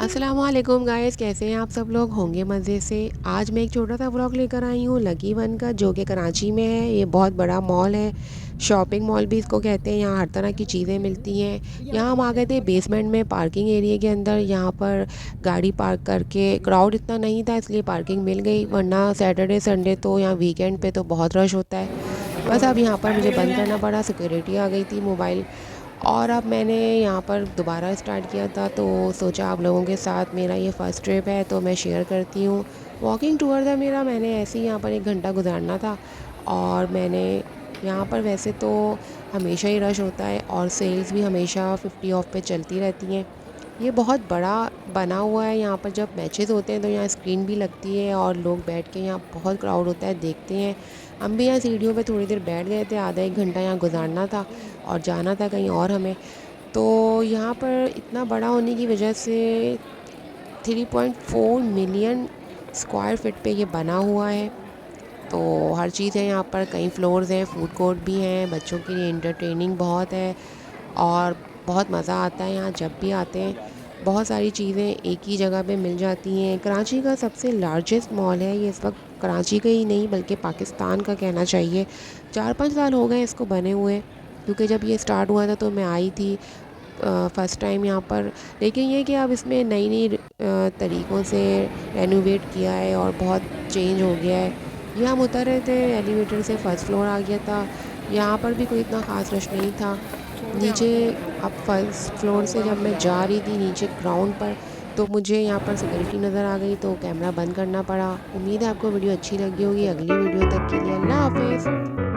अस्सलामुअलैकुम गाइस, कैसे हैं आप सब लोग? होंगे मज़े से। आज मैं एक छोटा सा व्लॉग लेकर आई हूँ लकी वन का, जो कि कराची में है। ये बहुत बड़ा मॉल है, शॉपिंग मॉल भी इसको कहते हैं। यहाँ हर तरह की चीज़ें मिलती हैं। यहाँ हम आ गए थे बेसमेंट में पार्किंग एरिया के अंदर। यहाँ पर गाड़ी पार्क करके, क्राउड इतना नहीं था इसलिए पार्किंग मिल गई, वरना सैटरडे संडे तो यहाँ वीकेंड पे तो बहुत रश होता है। बस अब यहाँ पर मुझे बंद करना पड़ा, सिक्योरिटी आ गई थी मोबाइल। और अब मैंने यहाँ पर दोबारा स्टार्ट किया था, तो सोचा आप लोगों के साथ, मेरा ये फ़र्स्ट ट्रिप है तो मैं शेयर करती हूँ। वॉकिंग टूर था मेरा, मैंने ऐसे ही यहाँ पर 1 घंटा गुजारना था। और मैंने यहाँ पर वैसे तो हमेशा ही रश होता है और सेल्स भी हमेशा 50 ऑफ पे चलती रहती हैं। ये बहुत बड़ा बना हुआ है। यहाँ पर जब मैचेस होते हैं तो यहाँ स्क्रीन भी लगती है और लोग बैठ के, यहाँ बहुत क्राउड होता है, देखते हैं। हम भी यहाँ सीढ़ियों पे थोड़ी देर बैठ गए थे, आधा 1 घंटा यहाँ गुजारना था और जाना था कहीं और हमें। तो यहाँ पर इतना बड़ा होने की वजह से 3.4 मिलियन स्क्वायर फीट पे ये बना हुआ है। तो हर चीज़ है यहाँ पर, कई फ्लोर्स हैं, फूड कोर्ट भी हैं, बच्चों के लिए इंटरटेनिंग बहुत है। और बहुत मज़ा आता है यहाँ जब भी आते हैं। बहुत सारी चीज़ें एक ही जगह पे मिल जाती हैं। कराची का सबसे लार्जेस्ट मॉल है ये इस वक्त, कराची का ही नहीं बल्कि पाकिस्तान का कहना चाहिए। 4-5 साल हो गए इसको बने हुए, क्योंकि जब ये स्टार्ट हुआ था तो मैं आई थी फ़र्स्ट टाइम यहाँ पर। लेकिन ये कि अब इसमें नई नई तरीक़ों से रेनोवेट किया है और बहुत चेंज हो गया है। ये हम उतर रहे थे एलिवेटर से, फर्स्ट फ्लोर आ गया था। यहाँ पर भी कोई इतना ख़ास रश नहीं था। नीचे, अब फर्स्ट फ्लोर से जब मैं जा रही थी नीचे ग्राउंड पर, तो मुझे यहाँ पर सिक्योरिटी नज़र आ गई तो कैमरा बंद करना पड़ा। उम्मीद है आपको वीडियो अच्छी लगी होगी। अगली वीडियो तक के लिए अल्लाह हाफ़िज़।